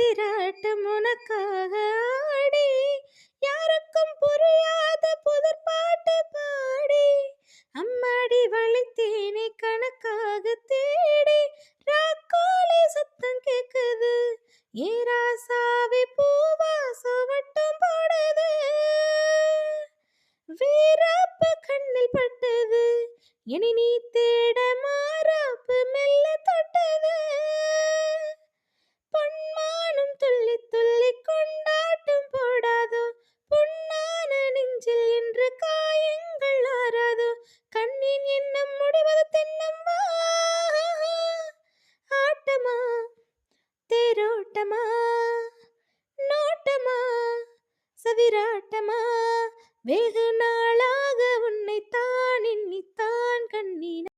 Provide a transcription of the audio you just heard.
சதிராட்டம் உனக்காக ஆடி, யாருக்கும் புரியாத புதிர் பாட்டு பாடி, அம்மாடி வளைத்தேனே கணக்காக தேடி, ராக்கோழி சத்தம் கேக்குது, ஏ ராசாவி பூவாசம் வட்டம் போடுது, வீராப்பு கண்ணில் பட்டது, இனி நீ தேட மாறாப்பு மெல்ல தொட்டது, பொன்மானும் துள்ளி துள்ளி கொண்டாட்டம் போடாதோ, பொன்னான நெஞ்சில் இன்று காயங்கள் ஆறாதோ, கண்ணின் எண்ணம் முடிவது தென்னம்பா, ஆட்டமா தேரோட்டமா நோட்டமா சதிராட்டமா வேக